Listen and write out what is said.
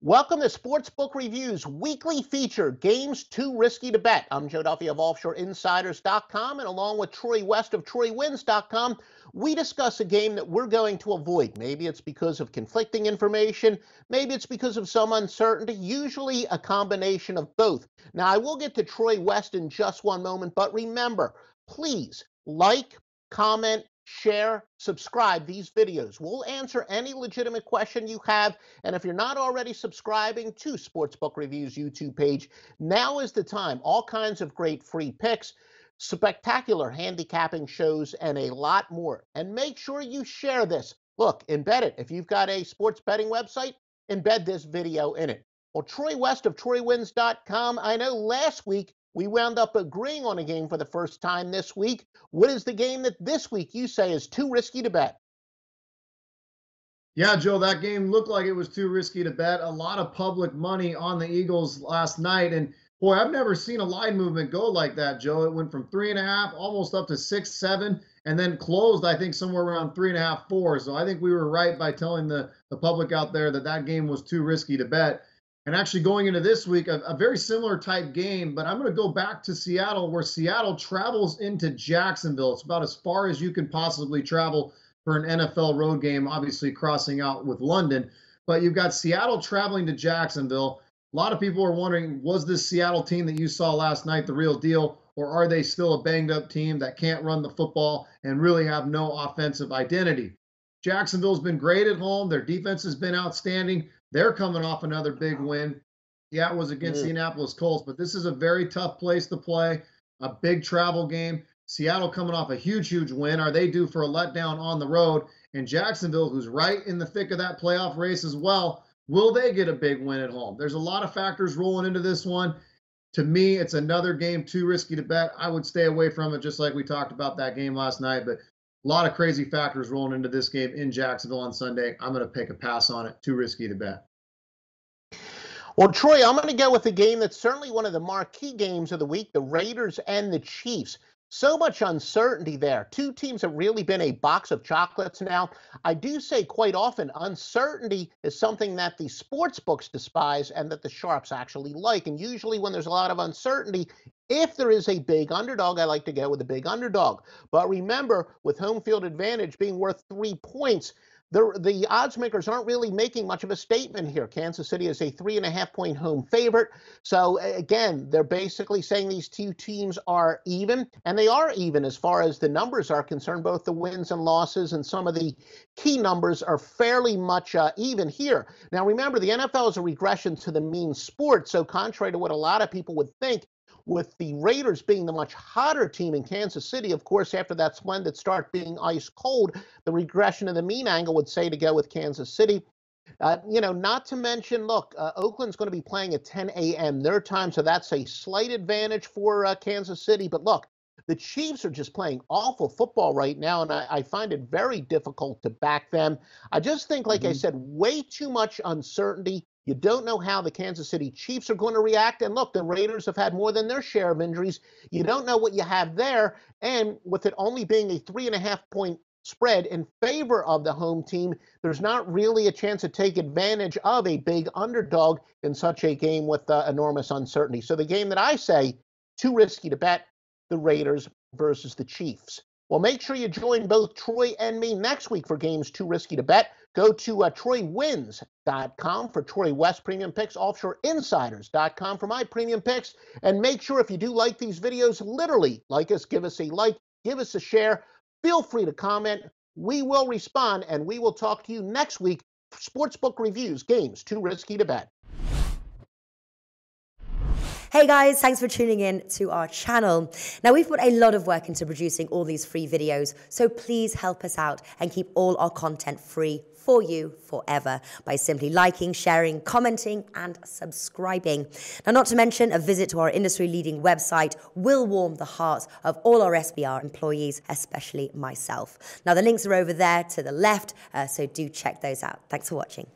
Welcome to Sportsbook Review's weekly feature, Games Too Risky to Bet. I'm Joe Duffy of OffshoreInsiders.com, and along with Troy West of TroyWins.com, we discuss a game that we're going to avoid. Maybe it's because of conflicting information, maybe it's because of some uncertainty, usually a combination of both. Now, I will get to Troy West in just one moment, but remember, please like, comment, share, subscribe these videos. We'll answer any legitimate question you have. And if you're not already subscribing to Sportsbook Review's YouTube page, now is the time. All kinds of great free picks, spectacular handicapping shows, and a lot more. And make sure you share this. Look, embed it. If you've got a sports betting website, embed this video in it. Well, Troy West of TroyWins.com, I know last week we wound up agreeing on a game for the first time this week. What is the game that this week you say is too risky to bet? Yeah, Joe, that game looked like it was too risky to bet. A lot of public money on the Eagles last night. And boy, I've never seen a line movement go like that, Joe. It went from 3.5 almost up to 6, 7, and then closed, I think, somewhere around 3.5, 4. So I think we were right by telling the public out there that that game was too risky to bet. And actually going into this week, a very similar type game, but I'm going to go back to Seattle, where Seattle travels into Jacksonville. It's about as far as you can possibly travel for an NFL road game, obviously crossing out with London. But you've got Seattle traveling to Jacksonville. A lot of people are wondering, was this Seattle team that you saw last night the real deal, or are they still a banged-up team that can't run the football and really have no offensive identity? Jacksonville's been great at home. Their defense has been outstanding. They're coming off another big win. Yeah, it was against the Indianapolis Colts, but this is a very tough place to play, a big travel game. Seattle coming off a huge, huge win. Are they due for a letdown on the road? And Jacksonville, who's right in the thick of that playoff race as well, will they get a big win at home? There's a lot of factors rolling into this one. To me, it's another game too risky to bet. I would stay away from it, just like we talked about that game last night. But a lot of crazy factors rolling into this game in Jacksonville on Sunday. I'm going to take a pass on it. Too risky to bet. Well, Troy, I'm going to go with a game that's certainly one of the marquee games of the week, the Raiders and the Chiefs. So much uncertainty there. Two teams have really been a box of chocolates now. I do say quite often uncertainty is something that the sports books despise and that the sharps actually like. And usually when there's a lot of uncertainty, if there is a big underdog, I like to go with a big underdog. But remember, with home field advantage being worth 3 points, the odds makers aren't really making much of a statement here. Kansas City is a 3.5-point home favorite. So again, they're basically saying these two teams are even, and they are even as far as the numbers are concerned. Both the wins and losses and some of the key numbers are fairly much even here. Now remember, the NFL is a regression to the mean sport. So contrary to what a lot of people would think, with the Raiders being the much hotter team in Kansas City, of course, after that splendid start being ice cold, the regression of the mean angle would say to go with Kansas City. Not to mention, look, Oakland's going to be playing at 10 a.m. their time, so that's a slight advantage for Kansas City. But look, the Chiefs are just playing awful football right now, and I find it very difficult to back them. I just think, like I said, way too much uncertainty. You don't know how the Kansas City Chiefs are going to react. And look, the Raiders have had more than their share of injuries. You don't know what you have there. And with it only being a 3.5-point spread in favor of the home team, there's not really a chance to take advantage of a big underdog in such a game with enormous uncertainty. So the game that I say, too risky to bet, the Raiders versus the Chiefs. Well, make sure you join both Troy and me next week for games too risky to bet. Go to TroyWins.com for Troy West premium picks, OffshoreInsiders.com for my premium picks. And make sure if you do like these videos, literally like us, give us a like, give us a share. Feel free to comment. We will respond, and we will talk to you next week. Sportsbook Reviews, games too risky to bet. Hey guys, thanks for tuning in to our channel. Now we've put a lot of work into producing all these free videos, so please help us out and keep all our content free for you forever by simply liking, sharing, commenting, and subscribing. Now, not to mention, a visit to our industry-leading website will warm the hearts of all our SBR employees, especially myself. Now, the links are over there to the left, so do check those out. Thanks for watching.